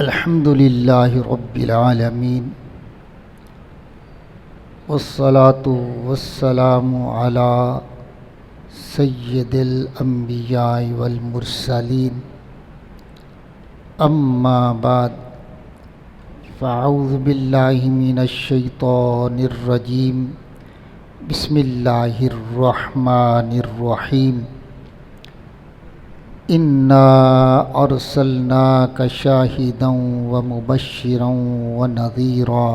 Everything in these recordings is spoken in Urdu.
الحمد للہ رب العالمین والصلاة والسلام علی سید الانبیاء والمرسلین اما بعد فاعوذ باللہ من الشیطان الرجیم بسم اللہ الرحمن الرحیم انا ارسلناک شاہدا ومبشرا ونذیرا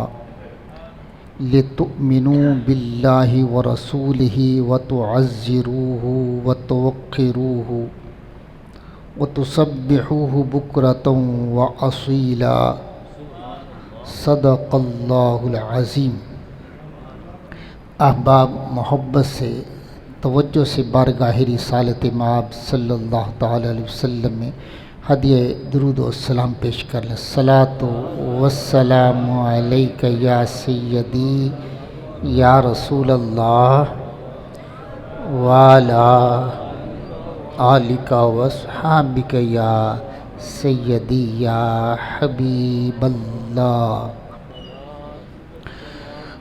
لتؤمنوا باللہ ورسولہ وتعزروہ وتوقروہ وتسبحوہ بکرۃ واصیلا صدق اللہ العظیم۔ احباب، محبت سے توجہ سے بارگاہ رسالت مآب صلی اللہ تعالی علیہ وسلم میں ہدیہ درود و السلام پیش کر لیں۔ الصلاۃ والسلام علیک یا سیدی یا رسول اللہ وعلی آلک واصحابک یا سیدی یا حبیب اللہ۔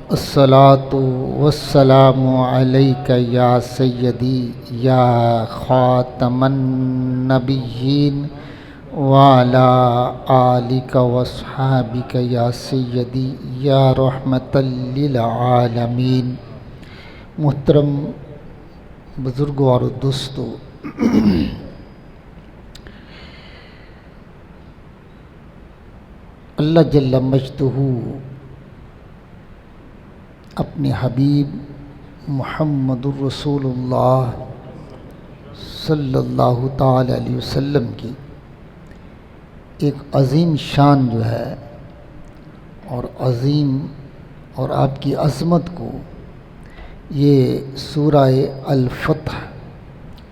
الصلاۃ والسلام علیک یا سیدی یا خاتم النبیین وعلی آلک واصحابک یا سیدی یا رحمۃ للعالمین۔ محترم بزرگوں اور دوستو، اللہ جل مجدہ اپنے حبیب محمد الرسول اللہ صلی اللہ تعالی علیہ وسلم کی ایک عظیم شان جو ہے اور عظیم اور آپ کی عظمت کو یہ سورہ الفتح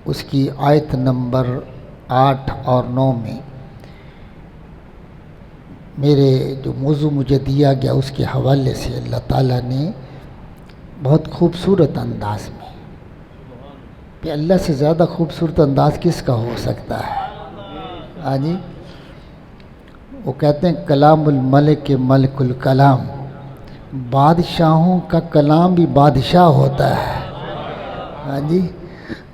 اس کی آیت نمبر 8 اور 9 میں میرے جو موضوع مجھے دیا گیا اس کے حوالے سے اللہ تعالیٰ نے بہت خوبصورت انداز میں، کہ اللہ سے زیادہ خوبصورت انداز کس کا ہو سکتا ہے؟ ہاں جی، وہ کہتے ہیں کلام الملک ملک الکلام، بادشاہوں کا کلام بھی بادشاہ ہوتا ہے۔ ہاں جی،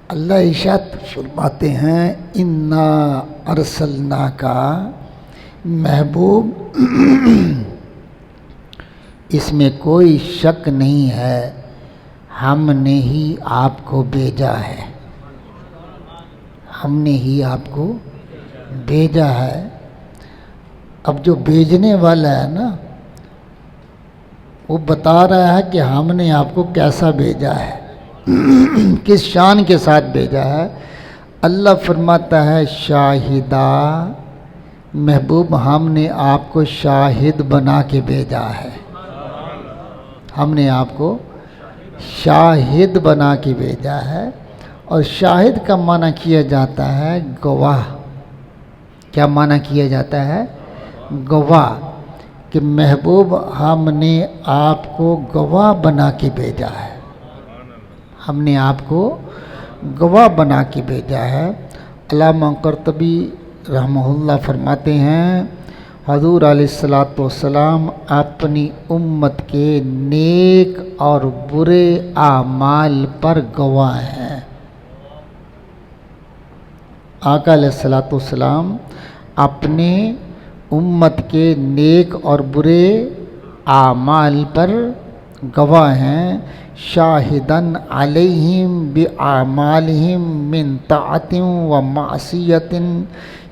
اللہ ارشاد فرماتے ہیں انا ارسلناک، محبوب اس میں کوئی شک نہیں ہے، ہم نے ہی آپ کو بھیجا ہے، ہم نے ہی آپ کو بھیجا ہے۔ اب جو بھیجنے والا ہے نا، وہ بتا رہا ہے کہ ہم نے آپ کو کیسا بھیجا ہے، کس شان کے ساتھ بھیجا ہے۔ اللہ فرماتا ہے شاہدہ، محبوب ہم نے آپ کو شاہد بنا کے بھیجا ہے، ہم نے آپ کو شاہد بنا کے بھیجا ہے۔ اور شاہد کا معنی کیا جاتا ہے گواہ۔ کیا معنی کیا جاتا ہے؟ گواہ، کہ محبوب ہم نے آپ کو گواہ بنا کے بھیجا ہے، ہم نے آپ کو گواہ بنا کے بھیجا ہے۔ علامہ قرطبی رحمہ اللہ فرماتے ہیں حضور علیہ الصلوۃ والسلام اپنی امت کے نیک اور برے اعمال پر گواہ ہیں۔ آقا علیہ الصلوۃ والسلام اپنے امت کے نیک اور برے اعمال پر گواہ ہیں۔ شاہدن علیہم باعمالہم من طاعت و معصیت،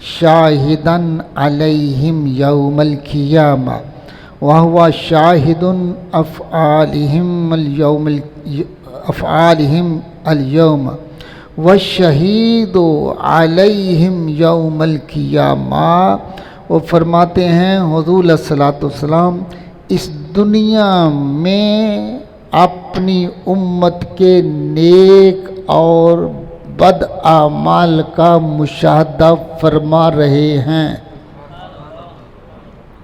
شاہدن علیہم یوم القیامہ وہو شاہد افعالہم اليوم والشہید علیہم یوم القیامہ۔ وہ فرماتے ہیں حضور علیہ الصلوۃ والسلام اس دنیا میں اپنی امت کے نیک اور بد اعمال کا مشاہدہ فرما رہے ہیں۔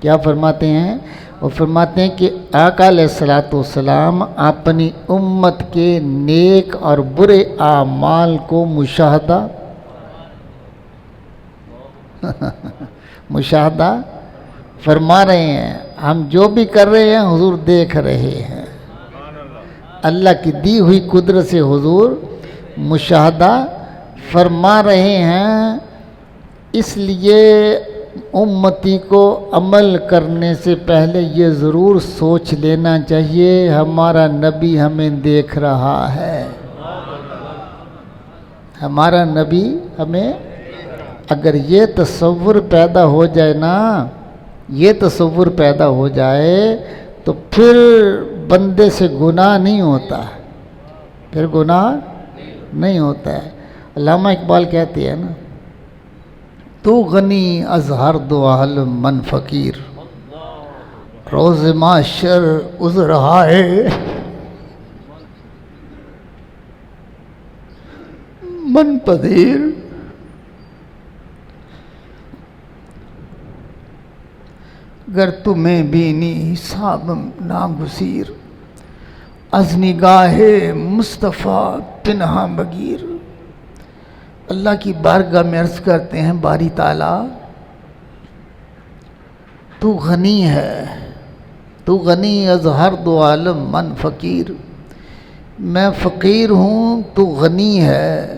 کیا فرماتے ہیں؟ وہ فرماتے ہیں کہ آقا علیہ الصلوۃ والسلام اپنی امت کے نیک اور برے اعمال کو مشاہدہ فرما رہے ہیں ہم جو بھی کر رہے ہیں حضور دیکھ رہے ہیں، اللہ کی دی ہوئی قدرت سے حضور مشاہدہ فرما رہے ہیں۔ اس لیے امتی کو عمل کرنے سے پہلے یہ ضرور سوچ لینا چاہیے ہمارا نبی ہمیں دیکھ رہا ہے، ہمارا نبی ہمیں، اگر یہ تصور پیدا ہو جائے نا، یہ تصور پیدا ہو جائے تو پھر بندے سے گناہ نہیں ہوتا، پھر گناہ نہیں ہوتا ہے۔ علامہ اقبال کہتے ہیں نا، تو غنی از ہر دو عالم من فقیر، روز معاشر عذر ہے من پذیر۔ گر تمہیں بینی حساب ناگزیر، از نگاہ مصطفیٰ پنہاں بگیر۔ اللہ کی بارگاہ میں عرض کرتے ہیں باری تعالیٰ تو غنی ہے، تو غنی از ہر دو عالم من فقیر، میں فقیر ہوں تو غنی ہے،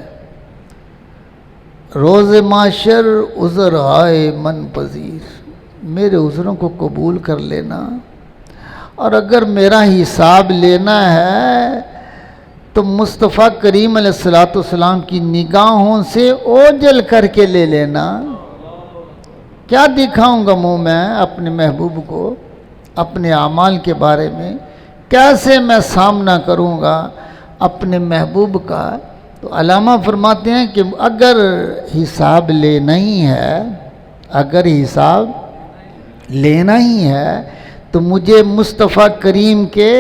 روز معاشر عذر آئے من پذیر، میرے عذروں کو قبول کر لینا، اور اگر میرا حساب لینا ہے تو مصطفیٰ کریم علیہ السلام کی نگاہوں سے اوجھل کر کے لے لینا۔ کیا دکھاؤں گا منہ میں اپنے محبوب کو، اپنے اعمال کے بارے میں کیسے میں سامنا کروں گا اپنے محبوب کا؟ تو علامہ فرماتے ہیں کہ اگر حساب لینا ہی ہے، اگر حساب لینا ہی ہے تو مجھے مصطفیٰ کریم کے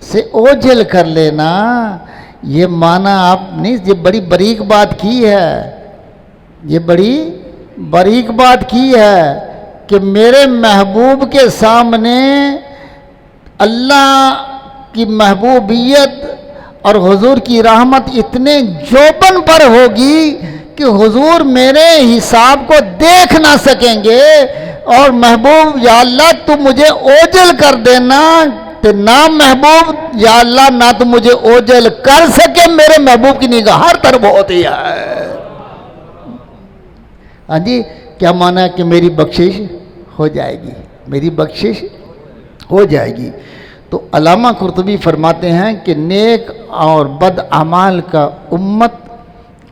سے اوجھل کر لینا۔ یہ معنی آپ نے، یہ بڑی باریک بات کی ہے، یہ بڑی باریک بات کی ہے کہ میرے محبوب کے سامنے اللہ کی محبوبیت اور حضور کی رحمت اتنے جوبن پر ہوگی کہ حضور میرے حساب کو دیکھ نہ سکیں گے، اور محبوب یا اللہ تو مجھے اوجھل کر دینا، تو نہ محبوب یا اللہ نہ تو مجھے اوجھل کر سکے، میرے محبوب کی نگاہ ہر طرف ہوتی ہے۔ ہاں جی، کیا معنی ہے کہ میری بخشش ہو جائے گی، میری بخشش ہو جائے گی۔ تو علامہ قرطبی فرماتے ہیں کہ نیک اور بد اعمال کا امت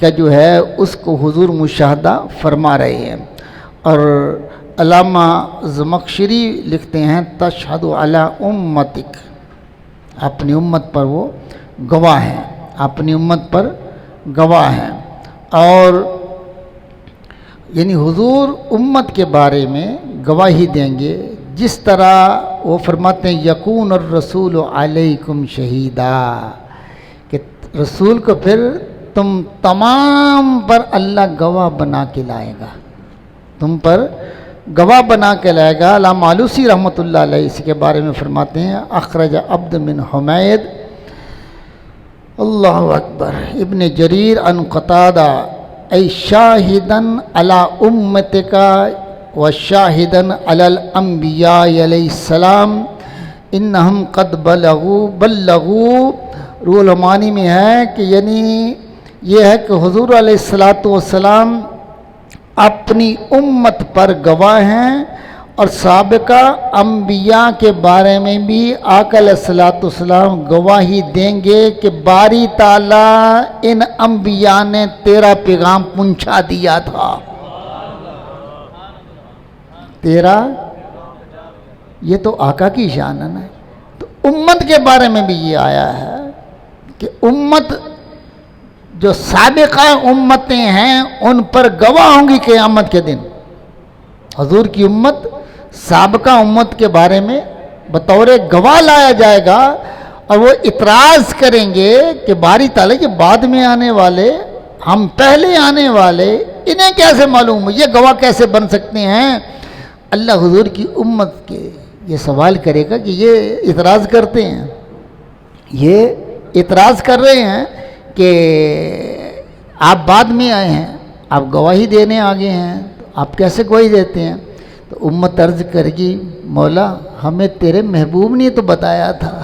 کا جو ہے اس کو حضور مشاہدہ فرما رہے ہیں۔ اور علامہ زمخشری لکھتے ہیں تشہد علی امتک، اپنی امت پر وہ گواہ ہیں، اپنی امت پر گواہ ہیں۔ اور یعنی حضور امت کے بارے میں گواہی دیں گے، جس طرح وہ فرماتے ہیں یکون الرسول علیکم شہیدا، کہ رسول کو پھر تم تمام پر اللہ گواہ بنا کے لائے گا، تم پر گواہ بنا کے لائے گا۔ علامہ آلوسی رحمۃ اللہ علیہ اس کے بارے میں فرماتے ہیں اخرج عبد من حمید، اللہ اکبر، ابن جریر عن قتادہ، ای شاہدن علی امتک و شاہدن علی الانبیاء علیہ السلام انہم قد بلغوا۔ روح المعانی میں ہے کہ یعنی یہ ہے کہ حضور علیہ السلام اپنی امت پر گواہ ہیں، اور سابقہ انبیاء کے بارے میں بھی آقا علیہ السلام گواہی دیں گے کہ باری تعالیٰ ان انبیاء نے تیرا پیغام پہنچا دیا تھا، تیرا، یہ تو آقا کی شان ہے نا۔ تو امت کے بارے میں بھی یہ آیا ہے کہ امت جو سابقہ امتیں ہیں ان پر گواہ ہوں گی قیامت کے دن۔ حضور کی امت سابقہ امت کے بارے میں بطور گواہ لایا جائے گا، اور وہ اعتراض کریں گے کہ باری تعالیٰ کے بعد میں آنے والے، ہم پہلے آنے والے، انہیں کیسے معلوم، یہ گواہ کیسے بن سکتے ہیں؟ اللہ حضور کی امت کے یہ سوال کرے گا کہ یہ اعتراض کرتے ہیں، یہ اعتراض کر رہے ہیں کہ آپ بعد میں آئے ہیں، آپ گواہی دینے آگے ہیں، تو آپ کیسے گواہی دیتے ہیں؟ تو امت عرض کرے گی مولا ہمیں تیرے محبوب نے تو بتایا تھا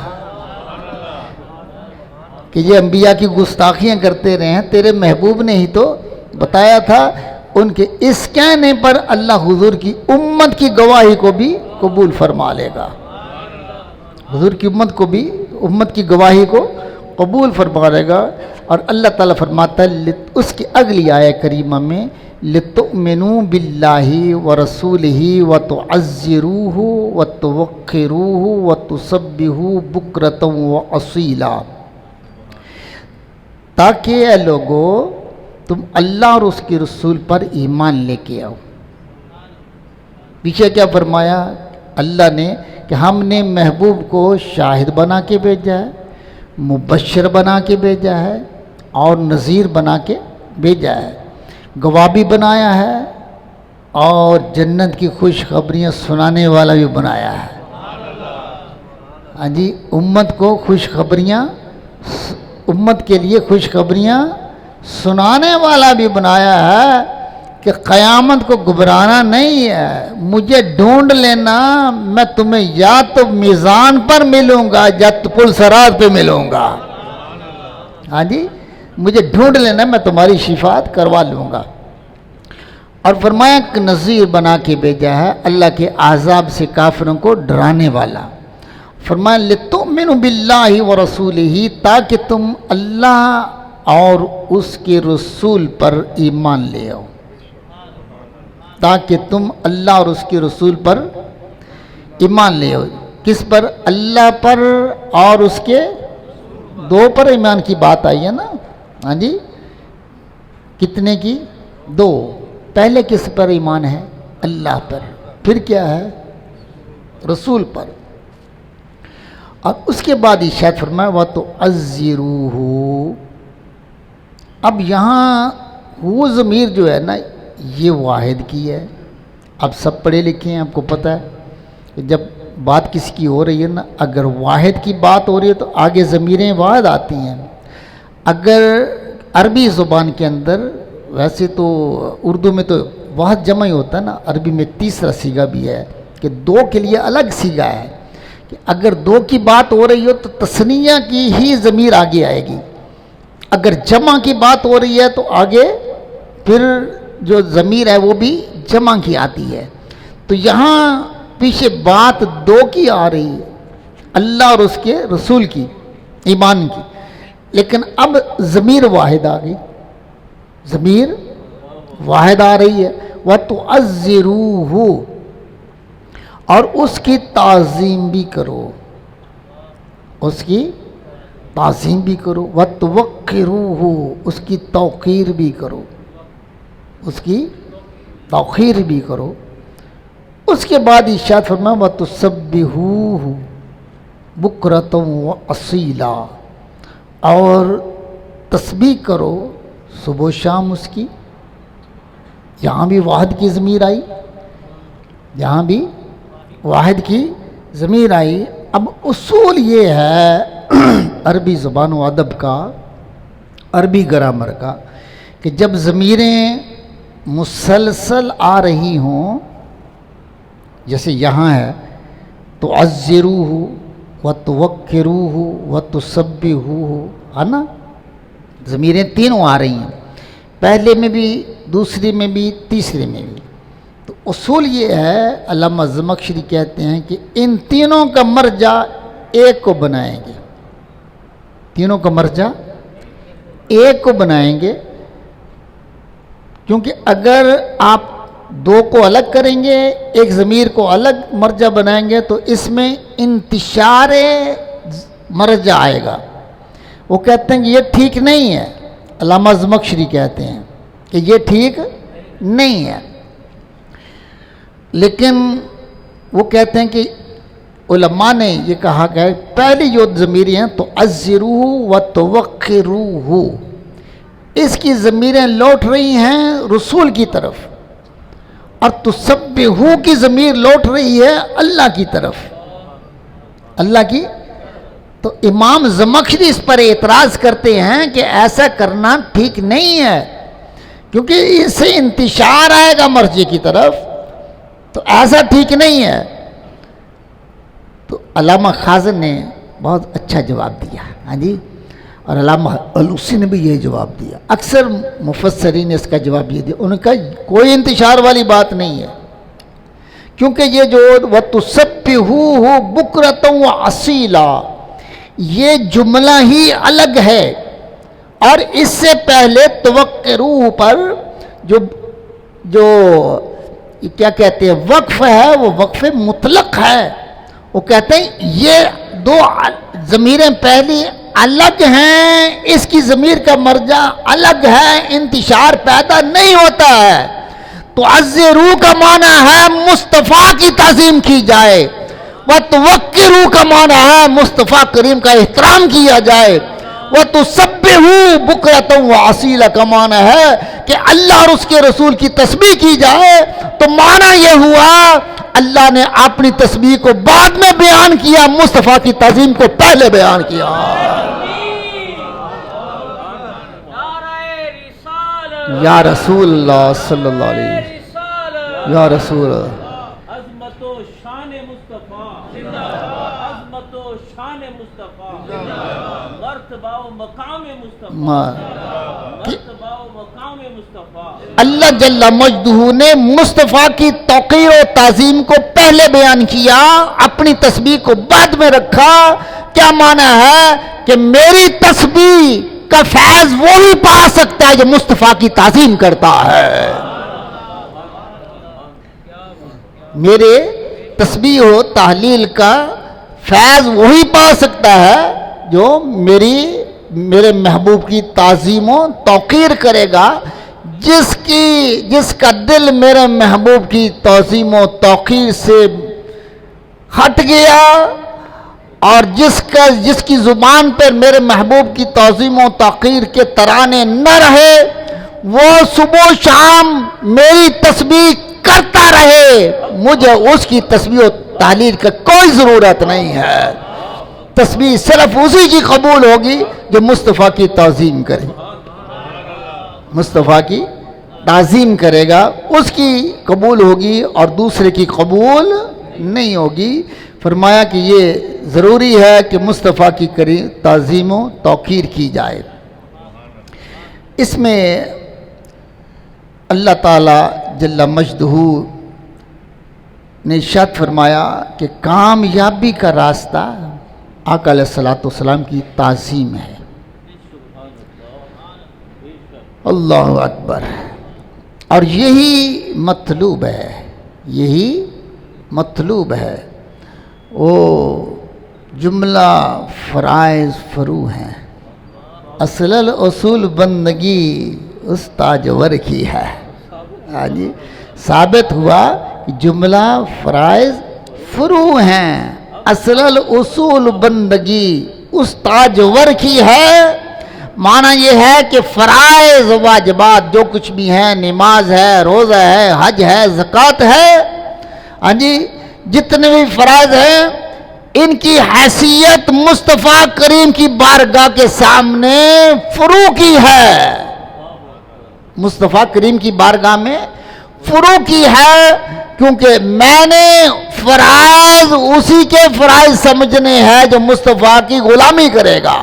کہ یہ انبیاء کی گستاخیاں کرتے رہے ہیں، تیرے محبوب نے ہی تو بتایا تھا۔ ان کے اس کہنے پر اللہ حضور کی امت کی گواہی کو بھی قبول فرما لے گا، حضور کی امت کی گواہی کو قبول فرما لے گا۔ اور اللہ تعالیٰ فرماتا ہے اس کی اگلی آیہ کریمہ میں لِتُؤْمِنُوا بِاللَّهِ وَرَسُولِهِ وَتُعَزِّرُوهُ وَتُوَقِّرُوهُ وَتُسَبِّحُوهُ بُكْرَةً وَأَصِيلًا، تاکہ اے لوگو تم اللہ اور اس کے رسول پر ایمان لے کے آؤ۔ پیچھے کیا فرمایا اللہ نے کہ ہم نے محبوب کو شاہد بنا کے بھیجا ہے، مبشر بنا کے بھیجا ہے اور نذیر بنا کے بھیجا ہے، گواہ بھی بنایا ہے اور جنت کی خوشخبریاں سنانے والا بھی بنایا ہے۔ ہاں جی، امت کو خوشخبریاں، امت کے لیے خوشخبریاں سنانے والا بھی بنایا ہے کہ قیامت کو گھبرانا نہیں ہے، مجھے ڈھونڈ لینا، میں تمہیں یا تو میزان پر ملوں گا یا تو پل صراط پہ ملوں گا۔ ہاں جی، مجھے ڈھونڈ لینا، میں تمہاری شفاعت کروا لوں گا۔ اور فرمایا کہ نذیر بنا کے بھیجا ہے، اللہ کے عذاب سے کافروں کو ڈرانے والا۔ فرمایا لِتُؤْمِنُوا بِاللَّهِ وَرَسُولِهِ، تاکہ تم اللہ اور اس کے رسول پر ایمان لے آؤ، تاکہ تم اللہ اور اس کے رسول پر ایمان لے آؤ۔ کس پر؟ اللہ پر اور اس کے دو پر ایمان کی بات آئی ہے نا۔ ہاں جی، کتنے کی؟ دو۔ پہلے کس پر ایمان ہے؟ اللہ پر، پھر کیا ہے؟ رسول پر۔ اور اس کے بعد ارشاد فرمایا وَتُعَزِّرُوهُ۔ اب یہاں وہ ضمیر جو ہے نا یہ واحد کی ہے۔ اب سب پڑھے لکھے ہیں، آپ کو پتہ ہے کہ جب بات کسی کی ہو رہی ہے نا، اگر واحد کی بات ہو رہی ہے تو آگے ضمیریں واحد آتی ہیں۔ اگر عربی زبان کے اندر، ویسے تو اردو میں تو واحد جمع ہی ہوتا ہے نا، عربی میں تیسرا صیغہ بھی ہے کہ دو کے لیے الگ صیغہ ہے کہ اگر دو کی بات ہو رہی ہو تو تثنیہ کی ہی ضمیر آگے آئے گی، اگر جمع کی بات ہو رہی ہے تو آگے پھر جو ضمیر ہے وہ بھی جمع کی آتی ہے۔ تو یہاں پیچھے بات دو کی آ رہی ہے، اللہ اور اس کے رسول کی، ایمان کی، لیکن اب ضمیر واحد آ گئی، ضمیر واحد آ رہی ہے۔ وَتُعَزِّرُوهُ، اور اس کی تعظیم بھی کرو، اس کی تعظیم بھی کرو۔ وَتُوَقِّرُوهُ، اس کی توقیر بھی کرو، اس کی توقیر بھی کرو۔ اس کے بعد ارشاد فرمایا وَتُسَبِّحُوهُ بُكْرَةً وَأَصِيلًا، اور تسبیح کرو صبح و شام اس کی۔ یہاں بھی واحد کی ضمیر آئی، یہاں بھی واحد کی ضمیر آئی۔ اب اصول یہ ہے عربی زبان و ادب کا، عربی گرامر کا، کہ جب ضمیریں مسلسل آ رہی ہوں، جیسے یہاں ہے تُعَزِّرُوهُ وَتُوَقِّرُوهُ وَتُسَبِّحُوهُ، ہے نا، ضمیریں تینوں آ رہی ہیں، پہلے میں بھی، دوسری میں بھی، تیسرے میں بھی۔ تو اصول یہ ہے، علامہ زمخشری کہتے ہیں کہ ان تینوں کا مرجع ایک کو بنائیں گے، تینوں کا مرجع ایک کو بنائیں گے، کیونکہ اگر آپ دو کو الگ کریں گے، ایک ضمیر کو الگ مرجع بنائیں گے تو اس میں انتشار مرجع آئے گا۔ وہ کہتے ہیں کہ یہ ٹھیک نہیں ہے، علامہ زمخشری کہتے ہیں کہ یہ ٹھیک نہیں ہے، لیکن وہ کہتے ہیں کہ علماء نے یہ کہا کہ پہلی جو ضمیریں ہیں تو عزروہ و توقروہ، اس کی ضمیریں لوٹ رہی ہیں رسول کی طرف، اور تسبحو کی ضمیر لوٹ رہی ہے اللہ کی طرف، اللہ کی۔ تو امام زمخشری اس پر اعتراض کرتے ہیں کہ ایسا کرنا ٹھیک نہیں ہے، کیونکہ اس سے انتشار آئے گا مرجع کی طرف، تو ایسا ٹھیک نہیں ہے. تو علامہ خازن نے بہت اچھا جواب دیا. ہاں جی. اور علامہ الوسی نے بھی یہ جواب دیا. اکثر مفسرین نے اس کا جواب یہ دیا. ان کا کوئی انتشار والی بات نہیں ہے، کیونکہ یہ جو وَتُسَبِّحُوهُ بُكْرَةً وَأَصِيلًا یہ جملہ ہی الگ ہے، اور اس سے پہلے توقروہ پر جو کیا کہتے ہیں وقف ہے، وہ وقف مطلق ہے. وہ کہتے ہیں یہ دو ضمیریں پہلی الگ ہیں، اس کی ضمیر کا مرجع الگ ہے، انتشار پیدا نہیں ہوتا ہے. تو عزرو کا معنی ہے مصطفیٰ کی تعظیم کی جائے، وتوقرو کا معنی ہے مصطفیٰ کریم کا احترام کیا جائے، وتسبحوا بکرۃ واصیلا کا معنی ہے کہ اللہ اور اس کے رسول کی تسبیح کی جائے. تو معنی یہ ہوا اللہ نے اپنی تسبیح کو بعد میں بیان کیا، مصطفیٰ کی تعظیم کو پہلے بیان کیا. یا رسول اللہ صلی اللہ علیہ وسلم، یا رسول عظمت و شان مصطفیٰ، عظمت و شان مصطفیٰ، مرتبہ و مقام مصطفیٰ، مرتبہ و مقام مصطفیٰ. اللہ جل مجدہ نے مصطفیٰ کی توقیر و تعظیم کو پہلے بیان کیا، اپنی تسبیح کو بعد میں رکھا. کیا معنی ہے کہ میری تسبیح کا فیض وہی پا سکتا ہے جو مصطفیٰ کی تعظیم کرتا ہے. میرے تسبیح و تحلیل کا فیض وہی پا سکتا ہے جو میرے محبوب کی تعظیم و توقیر کرے گا. جس کا دل میرے محبوب کی تعظیم و توقیر سے ہٹ گیا، اور جس کی زبان پر میرے محبوب کی تعظیم و توقیر کے ترانے نہ رہے، وہ صبح و شام میری تسبیح کرتا رہے، مجھے اس کی تسبیح و تحلیل کا کوئی ضرورت نہیں ہے. تسبیح صرف اسی کی قبول ہوگی جو مصطفیٰ کی تعظیم کرے. مصطفیٰ کی تعظیم کرے گا اس کی قبول ہوگی، اور دوسرے کی قبول نہیں ہوگی. فرمایا کہ یہ ضروری ہے کہ مصطفیٰ کی تعظیم و توقیر کی جائے. اس میں اللہ تعالی جل مجدہ نے ارشاد فرمایا کہ کامیابی کا راستہ آقا علیہ الصلوۃ والسلام کی تعظیم ہے. اللہ اکبر. اور یہی مطلوب ہے، یہی مطلوب ہے. وہ جملہ فرائض فرو ہیں، اصل الاصول بندگی اس تاجور کی ہے. ہاں جی، ثابت ہوا کہ جملہ فرائض فرو ہیں، اصل الاصول بندگی اس تاجور کی ہے. معنی یہ ہے کہ فرائض واجبات جو کچھ بھی ہیں، نماز ہے، روزہ ہے، حج ہے، زکوٰۃ ہے، ہاں جی، جتنے بھی فرائض ہیں، ان کی حیثیت مصطفیٰ کریم کی بارگاہ کے سامنے فرو کی ہے. مصطفیٰ کریم کی بارگاہ میں فرو کی ہے، کیونکہ میں نے فرائض اسی کے فرائض سمجھنے ہیں جو مصطفیٰ کی غلامی کرے گا،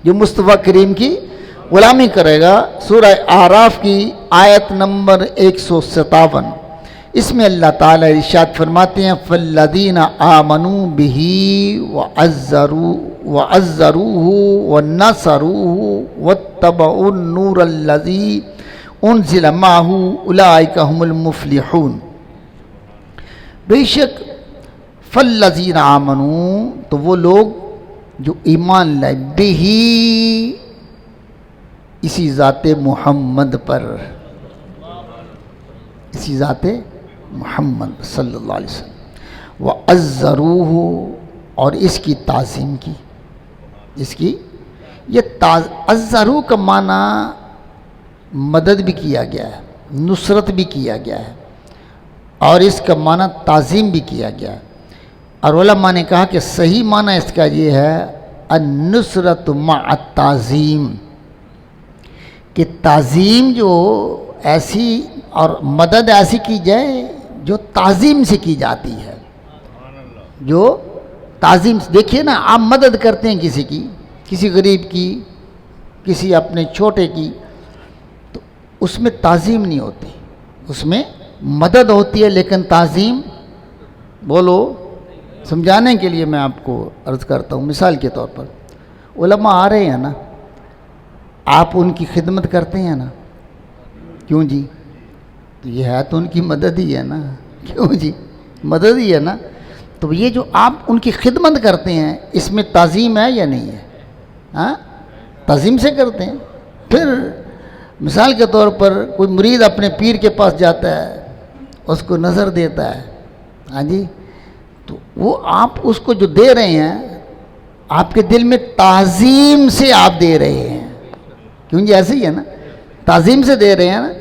جو مصطفیٰ کریم کی غلامی کرے گا. سورہ اعراف کی آیت نمبر 157، اس میں اللہ تعالیٰ ارشاد فرماتے ہیں فَالَّذِينَ آمَنُوا بِهِ وَعَزَّرُوهُ وَنَصَرُوهُ وَاتَّبَعُوا النُّورَ الَّذِي أُنزِلَ مَعَهُ أُولَٰئِكَ هُمُ الْمُفْلِحُونَ. بے شک فَالَّذِينَ آمَنُوا تو وہ لوگ جو ایمان لائے، بِهِ اسی ذات محمد پر، اسی ذات محمد صلی اللہ علیہ وسلم، وَعَزَّرُوهُ اور اس کی تعظیم کی. اس کی یہ عزرو کا معنی مدد بھی کیا گیا ہے، نصرت بھی کیا گیا ہے، اور اس کا معنی تعظیم بھی کیا گیا ہے. اور علماء نے کہا کہ صحیح معنی اس کا یہ ہے النصرت مع التعظیم، کہ تعظیم جو ایسی اور مدد ایسی کی جائے جو تعظیم سے کی جاتی ہے، جو تعظیم سے. دیکھیے نا، آپ مدد کرتے ہیں کسی کی، کسی غریب کی، کسی اپنے چھوٹے کی، تو اس میں تعظیم نہیں ہوتی، اس میں مدد ہوتی ہے لیکن تعظیم. بولو، سمجھانے کے لیے میں آپ کو عرض کرتا ہوں. مثال کے طور پر علماء آ رہے ہیں نا، آپ ان کی خدمت کرتے ہیں نا، کیوں جی؟ تو یہ ہے تو ان کی مدد ہی ہے نا، کیوں جی؟ مدد ہی ہے نا. تو یہ جو آپ ان کی خدمت کرتے ہیں، اس میں تعظیم ہے یا نہیں ہے؟ ہاں، تعظیم سے کرتے ہیں. پھر مثال کے طور پر کوئی مرید اپنے پیر کے پاس جاتا ہے، اس کو نظر دیتا ہے، ہاں جی، تو وہ آپ اس کو جو دے رہے ہیں، آپ کے دل میں تعظیم سے آپ دے رہے ہیں، کیوں جی؟ ایسے ہی ہے نا، تعظیم سے دے رہے ہیں نا.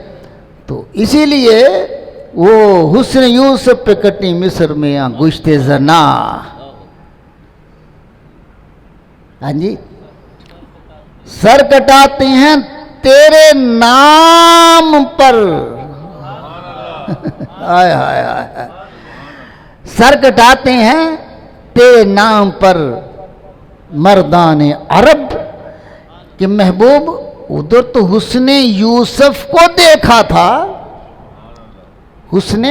تو اسی لیے وہ حسن یوسف پہ کٹی مصر میں گشت زنا. ہاں جی، سر کٹاتے ہیں تیرے نام پر. ہائے ہائے ہائے، سر کٹاتے ہیں تیرے نام پر مردان عرب. کہ محبوب ادھر تو حسن یوسف کو دیکھا تھا، حسن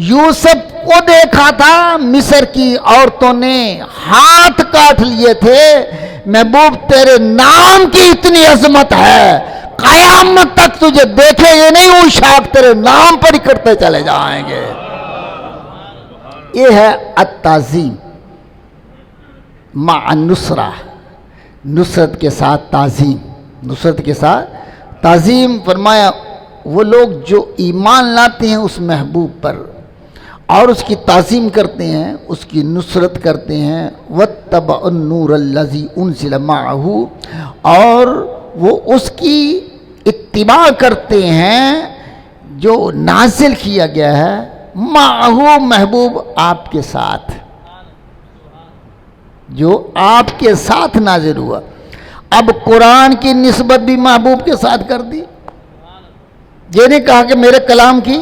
یوسف کو دیکھا تھا، مصر کی عورتوں نے ہاتھ کاٹ لیے تھے. محبوب تیرے نام کی اتنی عظمت ہے، قیامت تک تجھے دیکھے یہ نہیں، وہ شاخ تیرے نام پر ہی کرتے چلے جائیں گے. یہ ہے التعظیم مع النصرہ، نصرت کے ساتھ تعظیم، نصرت کے ساتھ تعظیم. فرمایا وہ لوگ جو ایمان لاتے ہیں اس محبوب پر اور اس کی تعظیم کرتے ہیں، اس کی نصرت کرتے ہیں. وَاتَّبَعُوا النُّورَ الَّذِي أُنزِلَ مَعَهُ، اور وہ اس کی اتباع کرتے ہیں جو نازل کیا گیا ہے، معہو محبوب آپ کے ساتھ، جو آپ کے ساتھ نازل ہوا. اب قرآن کی نسبت بھی محبوب کے ساتھ کر دی. یہ نہیں کہا کہ میرے کلام کی،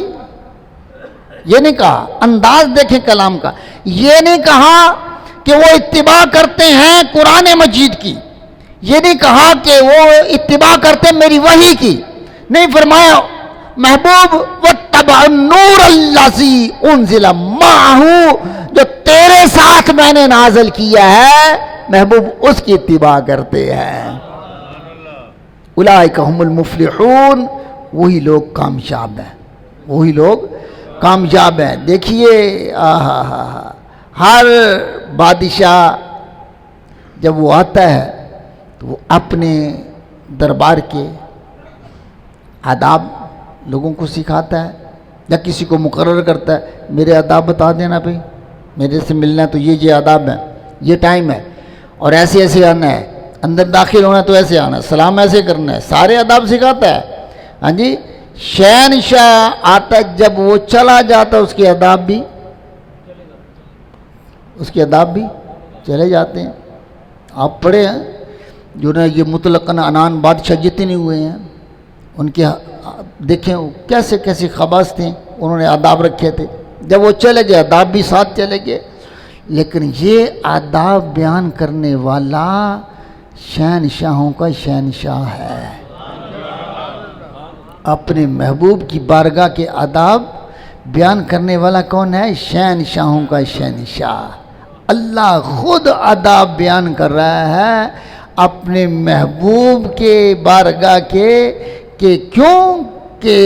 یہ نہیں کہا، انداز دیکھیں کلام کا. یہ نہیں کہا کہ وہ اتباع کرتے ہیں قرآن مجید کی، یہ نہیں کہا کہ وہ اتباع کرتے میری وحی کی. نہیں، فرمایا محبوب وَاتَّبَعُوا النُّورَ الَّذِي أُنزِلَ مَعَهُ، جو تیرے ساتھ میں نے نازل کیا ہے، محبوب اس کی اتباع کرتے ہیں. اولئک هم المفلحون، وہی لوگ کامیاب ہیں، وہی لوگ کامیاب ہیں. دیکھیے ہر بادشاہ جب وہ آتا ہے تو وہ اپنے دربار کے آداب لوگوں کو سکھاتا ہے، یا کسی کو مقرر کرتا ہے، میرے آداب بتا دینا بھائی، میرے سے ملنا ہے تو یہ آداب ہیں، یہ ٹائم ہے، اور ایسے ایسے آنا ہے، اندر داخل ہونا ہے تو ایسے آنا ہے، سلام ایسے کرنا ہے، سارے آداب سکھاتا ہے. ہاں جی، شہنشاہ آتا جب وہ چلا جاتا اس کے آداب بھی چلے جاتے ہیں. آپ پڑھے ہیں جو نا یہ مطلقاً عنان بادشاہ جتنے ہوئے ہیں، ان کے دیکھیں کیسے کیسے خواص تھے، انہوں نے آداب رکھے تھے. جب وہ چلے گئے آداب بھی ساتھ چلے گئے. لیکن یہ آداب بیان کرنے والا شہنشاہوں کا شہنشاہ ہے. اپنے محبوب کی بارگاہ کے آداب بیان کرنے والا کون ہے؟ شہنشاہوں کا شہنشاہ. اللہ خود آداب بیان کر رہا ہے اپنے محبوب کے بارگاہ کے، کہ کیوں کہ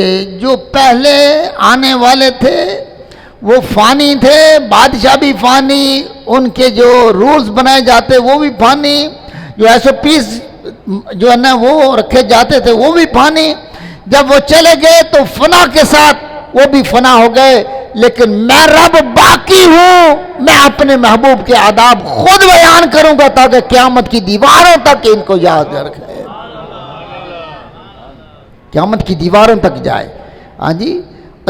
جو پہلے آنے والے تھے وہ فانی تھے، بادشاہ بھی فانی، ان کے جو رولز بنائے جاتے وہ بھی فانی، جو SOPs جو ہے نا وہ رکھے جاتے تھے وہ بھی فانی. جب وہ چلے گئے تو فنا کے ساتھ وہ بھی فنا ہو گئے. لیکن میں رب باقی ہوں، میں اپنے محبوب کے آداب خود بیان کروں گا تاکہ قیامت کی دیواروں تک ان کو یاد رکھے، قیامت کی دیواروں تک جائے. ہاں جی،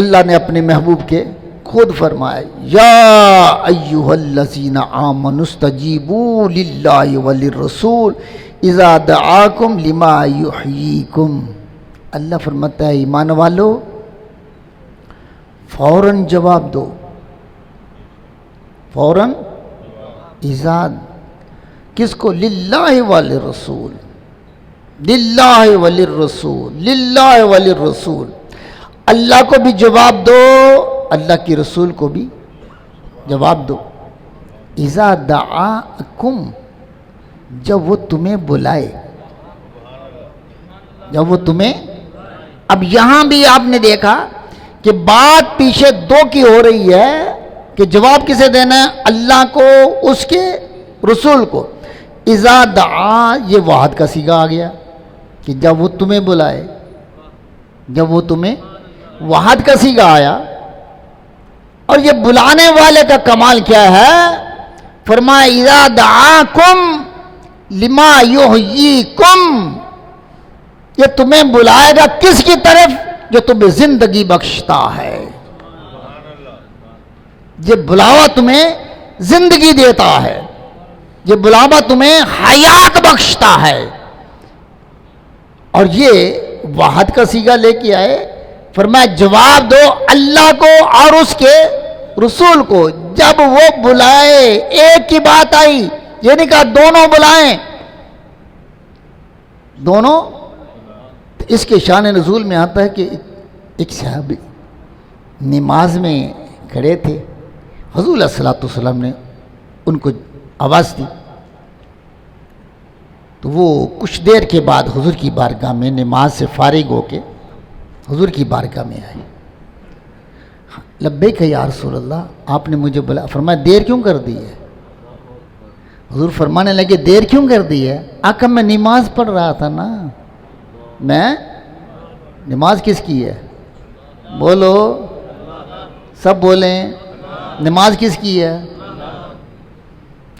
اللہ نے اپنے محبوب کے خود فرمایا یا ایھا الذین آمنوا استجیبوا للہ وللرسول اذا دعاکم لما یحییکم. اللہ فرماتا ہے ایمان والو، فوراً جواب دو، فوراً ایجاد. کس کو؟ للہ وللرسول، للہ وللرسول، للہ وللرسول. اللہ کو بھی جواب دو، اللہ کی رسول کو بھی جواب دو. اذا دعاکم، جب وہ تمہیں بلائے، جب وہ تمہیں. اب یہاں بھی آپ نے دیکھا کہ بات پیچھے دو کی ہو رہی ہے کہ جواب کسے دینا ہے؟ اللہ کو، اس کے رسول کو. اذا دعا، یہ واحد کا صیغہ آ گیا کہ جب وہ تمہیں بلائے، جب وہ تمہیں، واحد کا صیغہ آیا. اور یہ بلانے والے کا کمال کیا ہے؟ فرمایا اذا دعاکم لما یحییکم، یہ تمہیں بلائے گا کس کی طرف؟ جو تمہیں زندگی بخشتا ہے. یہ بلاوا تمہیں زندگی دیتا ہے، یہ بلاوا تمہیں حیات بخشتا ہے. اور یہ واحد کا صیغہ لے کے آئے. فرمایا جواب دو اللہ کو اور اس کے رسول کو. جب وہ بلائے، ایک کی بات آئی، یہ نہیں کہا دونوں بلائیں، دونوں. اس کے شان نزول میں آتا ہے کہ ایک صحابی نماز میں کھڑے تھے، حضور علیہ الصلوۃ والسلام نے ان کو آواز دی، تو وہ کچھ دیر کے بعد حضور کی بارگاہ میں نماز سے فارغ ہو کے حضور کی بارگاہ میں آئے. لبیک یا رسول اللہ، آپ نے مجھے بلا. فرمایا دیر کیوں کر دی ہے؟ حضور فرمانے لگے دیر کیوں کر دی ہے؟ آقا میں نماز پڑھ رہا تھا نا. میں نماز کس کی ہے؟ بولو، سب بولیں، نماز کس کی ہے؟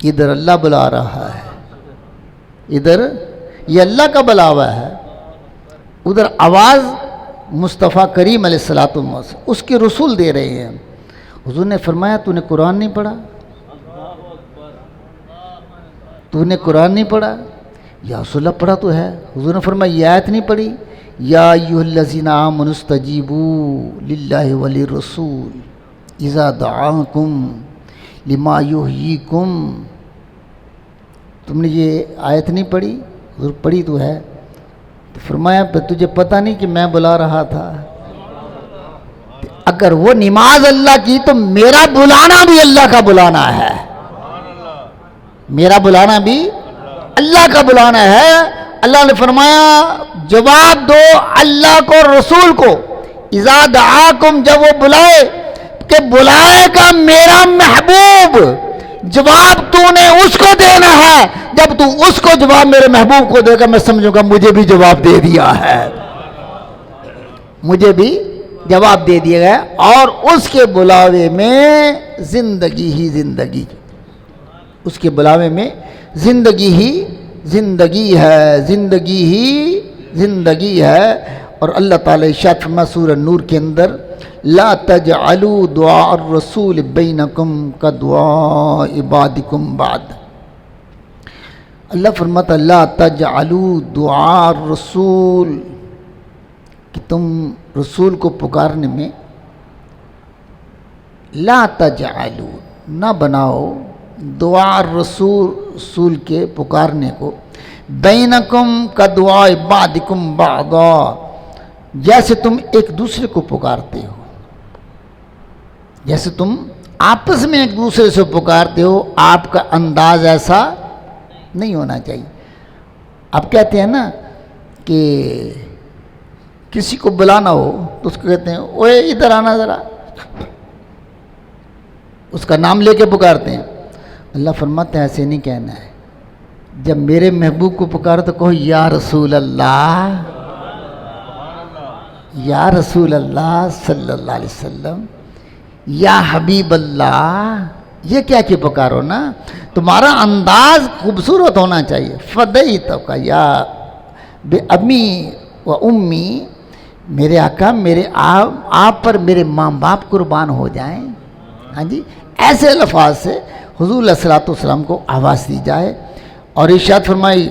ادھر اللہ بلا رہا ہے، ادھر یہ اللہ کا بلاوا ہے، ادھر آواز مصطفیٰ کریم علیہ الصلوۃ والسلام اس کے رسول دے رہے ہیں. حضور نے فرمایا تو نے قرآن نہیں پڑھا؟ تو نے قرآن نہیں پڑھا؟ یا رسول اللہ پڑھا تو ہے. حضور نے فرمایا یہ آیت نہیں پڑھی؟ یا ایھا الذین آمنوا استجیبوا للہ وللرسول اذا دعاکم لما یحییکم. تم نے یہ آیت نہیں پڑھی؟ حضور پڑھی تو ہے. تو فرمایا تجھے پتہ نہیں کہ میں بلا رہا تھا؟ اگر وہ نماز اللہ کی تو میرا بلانا بھی اللہ کا بلانا ہے، میرا بلانا بھی اللہ کا بلانا ہے. اللہ نے فرمایا جواب دو اللہ کو، رسول کو. اذا دعاکم، جب وہ بلائے، کہ بلائے گا میرا محبوب. جواب تو نے اس کو دینا ہے. جب تو اس کو جواب میرے محبوب کو دے گا، میں سمجھوں گا مجھے بھی جواب دے دیا ہے، مجھے بھی جواب دے دیا گیا. اور اس کے بلاوے میں زندگی ہی زندگی، اس کے بلاوے میں زندگی ہی زندگی ہے، زندگی ہی زندگی ہے. اور اللہ تعالیٰ ارشاد فرمایا سورہ نور کے اندر لا تجعلوا دعاء الرسول بینکم کدعاء عبادکم بعد. اللہ فرماتا لا تجعلوا دعاء الرسول، کہ تم رسول کو پکارنے میں لا تجعلوا، نہ بناؤ دعاء الرسول، رسول کے پکارنے کو، بینکم کدعاء بعضکم بعضا، جیسے تم ایک دوسرے کو پکارتے ہو، جیسے تم آپس میں ایک دوسرے سے پکارتے ہو. آپ کا انداز ایسا نہیں ہونا چاہیے. آپ کہتے ہیں نا کہ کسی کو بلانا ہو تو اس کو کہتے ہیں اوے ادھر آنا ذرا، اس کا نام لے کے پکارتے ہیں. اللہ فرماتے ہیں ایسے نہیں کہنا ہے. جب میرے محبوب کو پکارو تو کہو یا رسول اللہ، یا رسول اللہ صلی اللہ علیہ وسلم، یا حبیب اللہ. یہ کیا کہ پکارو نا، تمہارا انداز خوبصورت ہونا چاہیے. فدیتو کا یا بے امی و امی، میرے آقا میرے آپ پر میرے ماں باپ قربان ہو جائیں. ہاں جی، ایسے الفاظ سے حضور علیہ الصلوۃ والسلام کو آواز دی جائے. اور ارشاد فرمائی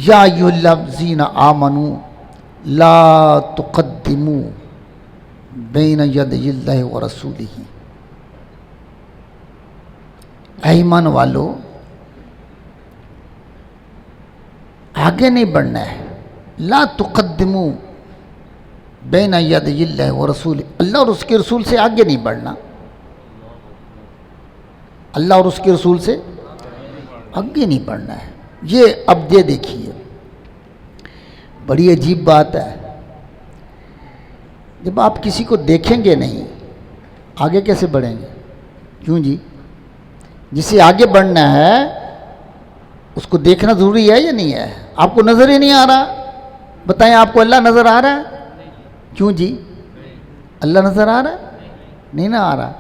یا ایھا الذین آمنوا لا تقدموا بین یدی اللہ ورسولہ. اے ایمان والو، آگے نہیں بڑھنا ہے. لا تقدموا بین یدی اللہ ورسولہ. اللہ اور اس کے رسول سے آگے نہیں بڑھنا. اللہ اور اس کے رسول سے آگے نہیں بڑھنا ہے. یہ اب یہ دیکھیے، بڑی عجیب بات ہے. جب آپ کسی کو دیکھیں گے نہیں، آگے کیسے بڑھیں گے؟ کیوں جی؟ جسے آگے بڑھنا ہے اس کو دیکھنا ضروری ہے یا نہیں ہے؟ آپ کو نظر ہی نہیں آ رہا، بتائیں آپ کو اللہ نظر آ رہا ہے؟ کیوں جی؟ اللہ نظر آ رہا ہے؟ نہیں نہ آ رہا.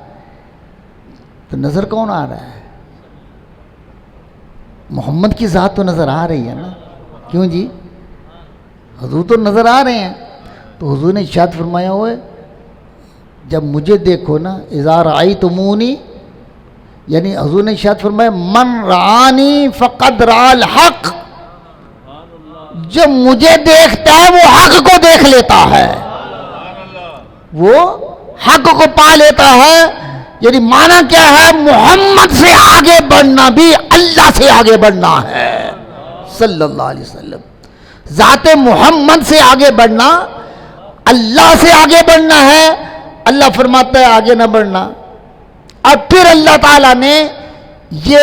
تو نظر کون آ رہا ہے؟ محمد کی ذات تو نظر آ رہی ہے نا. کیوں جی؟ حضور تو نظر آ رہے ہیں. تو حضور نے ارشاد فرمایا ہوئے جب مجھے دیکھو نا، اذا رأیتمونی، یعنی حضور نے ارشاد فرمایا من رآنی فقد رأى الحق. جو مجھے دیکھتا ہے وہ حق کو دیکھ لیتا ہے، وہ حق کو پا لیتا ہے. یعنی معنی کیا ہے؟ محمد سے آگے بڑھنا بھی اللہ سے آگے بڑھنا ہے صلی اللہ علیہ وسلم. ذات محمد سے آگے بڑھنا اللہ سے آگے بڑھنا ہے. اللہ فرماتا ہے آگے نہ بڑھنا. اور پھر اللہ تعالیٰ نے یہ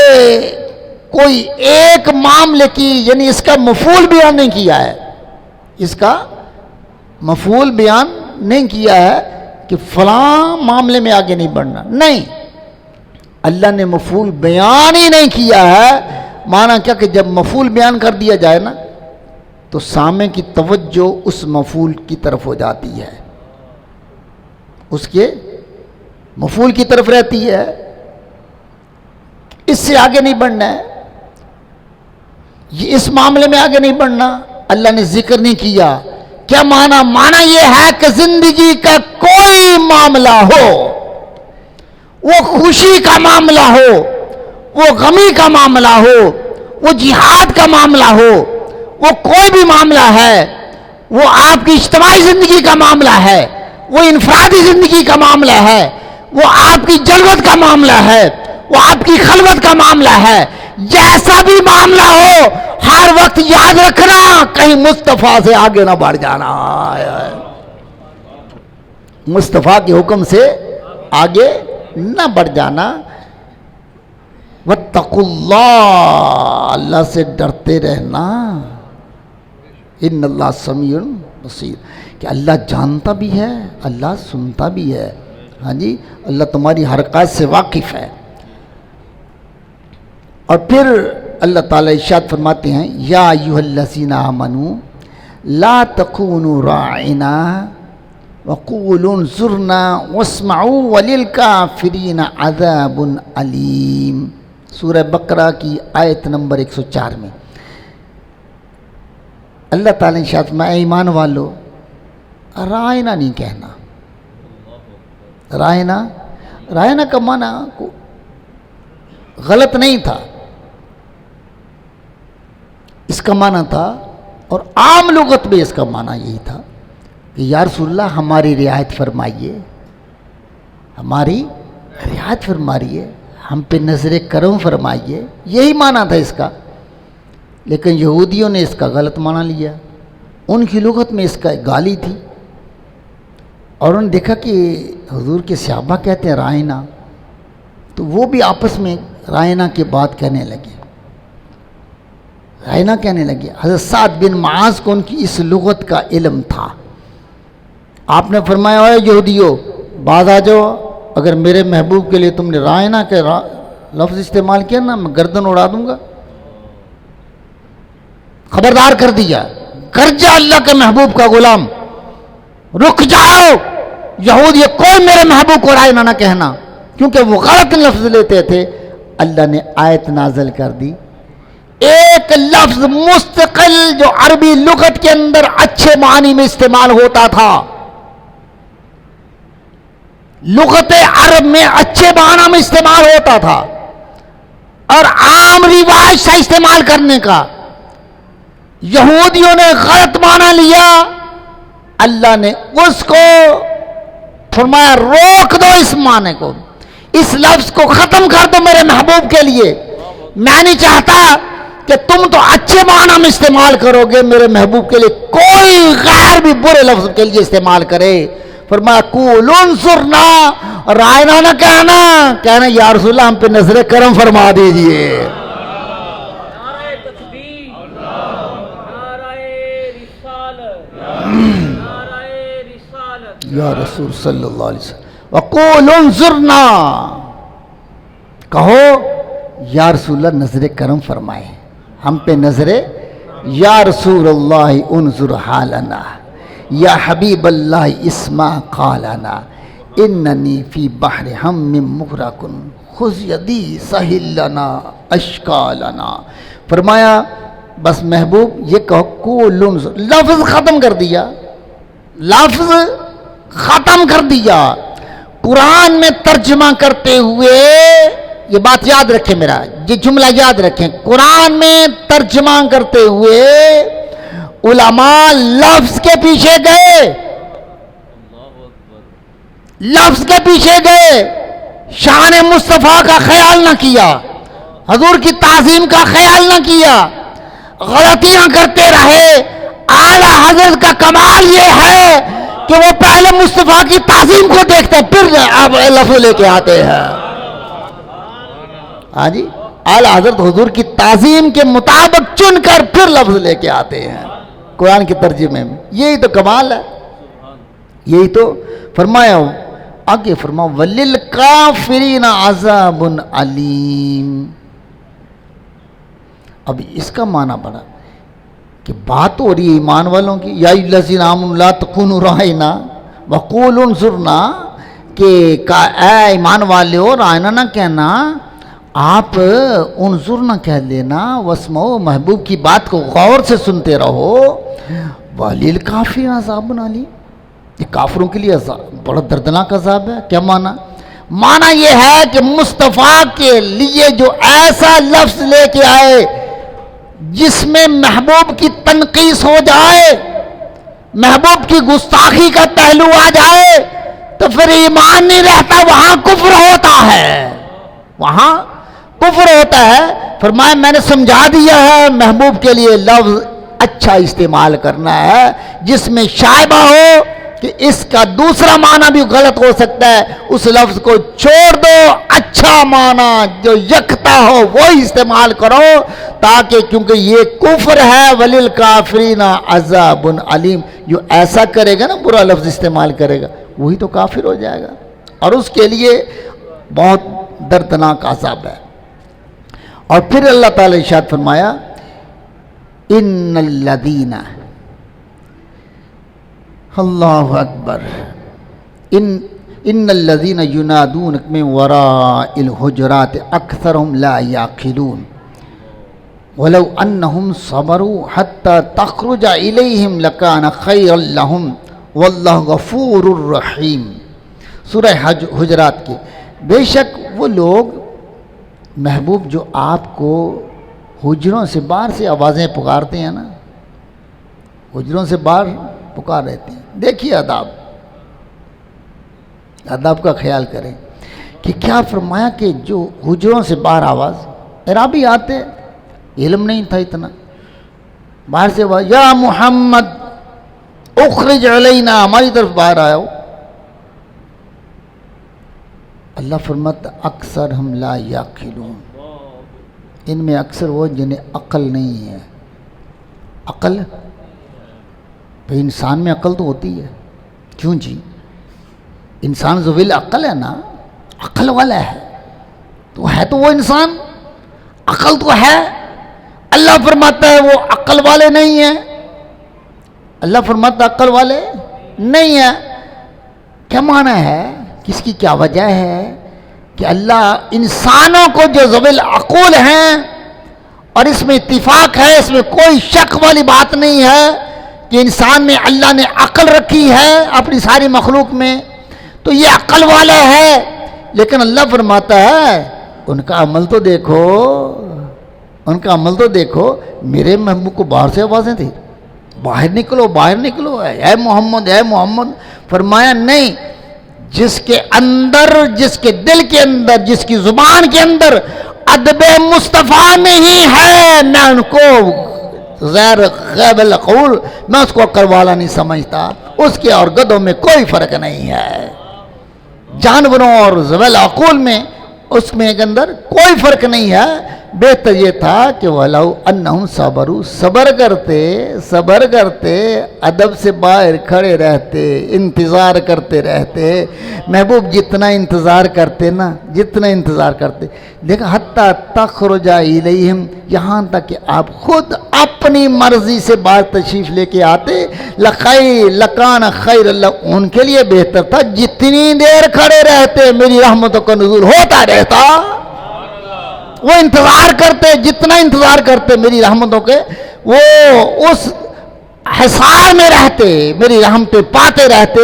کوئی ایک معاملے کی، یعنی اس کا مفعول بیان نہیں کیا ہے. اس کا مفعول بیان نہیں کیا ہے کہ فلاں معاملے میں آگے نہیں بڑھنا. نہیں، اللہ نے مفعول بیان ہی نہیں کیا ہے. معنی کیا کہ جب مفعول بیان کر دیا جائے نا تو سامع کی توجہ اس مفعول کی طرف ہو جاتی ہے، اس کے مفعول کی طرف رہتی ہے. اس سے آگے نہیں بڑھنا ہے، یہ اس معاملے میں آگے نہیں بڑھنا. اللہ نے ذکر نہیں کیا. کیا معنی؟ معنی یہ ہے کہ زندگی کا کوئی معاملہ ہو، وہ خوشی کا معاملہ ہو، وہ غمی کا معاملہ ہو، وہ جہاد کا معاملہ ہو، وہ کوئی بھی معاملہ ہے، وہ آپ کی اجتماعی زندگی کا معاملہ ہے، وہ انفرادی زندگی کا معاملہ ہے، وہ آپ کی جلوت کا معاملہ ہے، وہ آپ کی خلوت کا معاملہ ہے. جیسا بھی معاملہ ہو ہر وقت یاد رکھنا کہیں مصطفیٰ سے آگے نہ بڑھ جانا. مصطفیٰ کے حکم سے آگے نہ بڑھ جانا. واتقوا اللہ، اللہ سے ڈرتے رہنا. ان اللہ سمیع بصیر، کہ اللہ جانتا بھی ہے، اللہ سنتا بھی ہے. ہاں جی، اللہ تمہاری حرکات سے واقف ہے. اور پھر اللہ تعالیٰ ارشاد فرماتے ہیں یا ایھا الذین آمنوا لا تکونوا راعنا وقولوا انظرنا واسمعوا وللکافرین عذاب علیم. سورہ بقرہ کی آیت نمبر 104 میں اللہ تعالیٰ نے ارشاد فرمایا اے ایمان والو، رائنا نہیں کہنا. رائنا کا معنی غلط نہیں تھا، اس کا معنی تھا، اور عام لغت میں اس کا معنی یہی تھا کہ یا رسول اللہ ہماری رعایت فرمائیے، ہماری رعایت فرمائیے، ہم پہ نظر کرم فرمائیے. یہی معنی تھا اس کا. لیکن یہودیوں نے اس کا غلط معنی لیا. ان کی لغت میں اس کا گالی تھی، اور انہوں نے دیکھا کہ حضور کے صحابہ کہتے ہیں رائنا، تو وہ بھی آپس میں رائنا کے بات کہنے لگے. رائنا کہنے لگے. حضرت سعد بن معاذ کو ان کی اس لغت کا علم تھا. آپ نے فرمایا اے یہودیو باز آ جاؤ، اگر میرے محبوب کے لیے تم نے رائنا کے لفظ استعمال کیا نا میں گردن اڑا دوں گا. خبردار کر دیا، کر جا اللہ کے محبوب کا غلام، رک جاؤ. یہود یہ کوئی میرے محبوب کو رائنا نہ کہنا، کیونکہ وہ غلط لفظ لیتے تھے. اللہ نے آیت نازل کر دی. ایک لفظ مستقل جو عربی لغت کے اندر اچھے معنی میں استعمال ہوتا تھا، لغت عرب میں اچھے معنی میں استعمال ہوتا تھا، اور عام رواج سے استعمال کرنے کا یہودیوں نے غلط معنی لیا. اللہ نے اس کو فرمایا روک دو اس معنی کو، اس لفظ کو ختم کر دو میرے محبوب کے لیے، میں نہیں چاہتا کہ تم تو اچھے معنی میں استعمال کرو گے میرے محبوب کے لیے، کوئی غیر بھی برے لفظ کے لیے استعمال کرے۔ فرمایا قول انصرنا، رائنا نہ کہنا یا رسول اللہ ہم پہ نظر کرم فرما دیجئے۔ نعرہ تکبیر، نعرہ رسالت، نعرہ رسالت، یا رسول صلی اللہ علیہ وسلم وقول انظرنا، کہو یا رسول اللہ نظر کرم فرمائے ہم پہ نظر، یا رسول اللہ انظر حالنا، یا حبیب اللہ اسمع قالنا، اننی فی بحر ہم مغرق خذ یدی سہل لنا اشکالنا۔ فرمایا بس محبوب یہ کہو قول انظر، لفظ ختم کر دیا، لفظ ختم کر دیا۔ قرآن میں ترجمہ کرتے ہوئے یہ بات یاد رکھیں، میرا یہ جملہ یاد رکھیں، قرآن میں ترجمہ کرتے ہوئے علماء لفظ کے پیچھے گئے، لفظ کے پیچھے گئے، شان مصطفیٰ کا خیال نہ کیا، حضور کی تعظیم کا خیال نہ کیا، غلطیاں کرتے رہے۔ اعلیٰ حضرت کا کمال یہ ہے کہ وہ پہلے مصطفیٰ کی تعظیم کو دیکھتے ہیں پھر آپ لفظ لے کے آتے ہیں۔ ہاں جی، اعلیٰ حضرت حضور کی تعظیم کے مطابق چن کر پھر لفظ لے کے آتے ہیں قرآن کے ترجمے میں، یہی تو کمال ہے، یہی تو فرمایا۔ آگے فرمایا وَلِلْكَافِرِينَ عَذَابٌ عَلِيمٌ۔ اب اس کا معنی بڑا کہ بات ہو رہی ہے ایمان والوں کی، یا الذین آمنوا لا تکونوا رائنا وقولوا انظرنا، کہ اے ایمان والے ہو رائنا نہ کہنا، آپ انظرنا کہہ لینا، واسمعوا محبوب کی بات کو غور سے سنتے رہو، وَلِلْكَافِرِينَ عَذَابٌ عَلِيمٌ، یہ کافروں کے لیے بڑا دردناک عذاب ہے۔ کیا معنی؟ معنی یہ ہے کہ مصطفیٰ کے لیے جو ایسا لفظ لے کے آئے جس میں محبوب کی تنقیص ہو جائے، محبوب کی گستاخی کا پہلو آ جائے، تو پھر ایمان نہیں رہتا، وہاں کفر ہوتا ہے، وہاں کفر ہوتا ہے۔ فرمایا میں نے سمجھا دیا ہے محبوب کے لیے لفظ اچھا استعمال کرنا ہے، جس میں شائبہ ہو کہ اس کا دوسرا معنی بھی غلط ہو سکتا ہے، اس لفظ کو چھوڑ دو، اچھا معنی جو یکتا ہو وہی استعمال کرو، تاکہ کیونکہ یہ کفر ہے۔ وَلِلْكَافِرِينَ عَذَابٌ عَلِيمٌ، جو ایسا کرے گا نا، برا لفظ استعمال کرے گا، وہی تو کافر ہو جائے گا، اور اس کے لیے بہت دردناک عذاب ہے۔ اور پھر اللہ تعالی ارشاد فرمایا ان الذین، اللہ اکبر، ان الذین ینادونک من وراء الحجرات اکثرهم لا یعقلون ولو انہم صبروا حتی تخرج الیہم لکان خیرا لہم واللہ غفور الرحیم۔ سورہ حجرات کی، بے شک وہ لوگ محبوب جو آپ کو حجروں سے باہر سے آوازیں پکارتے ہیں نا، حجروں سے باہر پکار رہتے ہیں، دیکھیے آداب کا خیال کریں کہ کیا فرمایا کہ جو حجروں سے باہر آواز، عربی آتے علم نہیں تھا اتنا، باہر سے آواز یا محمد اخرج علینا، ہماری طرف باہر آیا ہو۔ اللہ فرماتا اکثر ہم لا یعقلون، ان میں اکثر وہ جنہیں عقل نہیں ہے۔ عقل بھئی انسان میں عقل تو ہوتی ہے، کیوں جی؟ انسان ذویل عقل ہے نا، عقل والا ہے تو وہ انسان، عقل تو ہے۔ اللہ فرماتا ہے وہ عقل والے نہیں ہیں، اللہ فرماتا عقل والے نہیں ہیں۔ کیا معنی ہے؟ کس کی کیا وجہ ہے کہ اللہ انسانوں کو جو ذویل عقول ہیں، اور اس میں اتفاق ہے، اس میں کوئی شک والی بات نہیں ہے کہ انسان میں اللہ نے عقل رکھی ہے اپنی ساری مخلوق میں، تو یہ عقل والا ہے، لیکن اللہ فرماتا ہے ان کا عمل تو دیکھو، ان کا عمل تو دیکھو۔ میرے محبوب کو باہر سے آوازیں تھیں، باہر نکلو باہر نکلو، اے محمد اے محمد، فرمایا نہیں، جس کے اندر، جس کے دل کے اندر، جس کی زبان کے اندر ادب مصطفیٰ نہیں ہے، میں ان کو غیر غیب القول، میں اس کو عقل والا نہیں سمجھتا. اس کے اور گدوں میں کوئی فرق نہیں ہے، جانوروں اور ذوی العقول میں اس میں کے اندر کوئی فرق نہیں ہے. بہتر یہ تھا کہ وَلَوْ أَنَّهُمْ صَبَرُوا، صبر کرتے ادب سے باہر کھڑے رہتے، انتظار کرتے رہتے. محبوب جتنا انتظار کرتے نا، جتنا انتظار کرتے، دیکھا حتیٰ تخرج الیہم، یہاں تک کہ آپ خود اپنی مرضی سے باہر تشریف لے کے آتے، لکان خیر اللہ، ان کے لیے بہتر تھا جتنی دیر کھڑے رہتے میری رحمتوں کا نزول ہوتا رہتا. وہ انتظار کرتے، جتنا انتظار کرتے میری رحمتوں کے، وہ اس حصار میں رہتے، میری رحمتیں پاتے رہتے.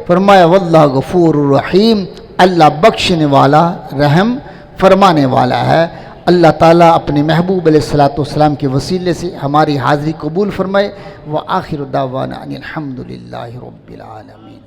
فرمایا واللہ غفور الرحیم، اللہ بخشنے والا، رحم فرمانے والا ہے. اللہ تعالیٰ اپنے محبوب علیہ الصلوۃ والسلام کے وسیلے سے ہماری حاضری قبول فرمائے. وآخر دعوانا ان الحمد للہ رب العالمین.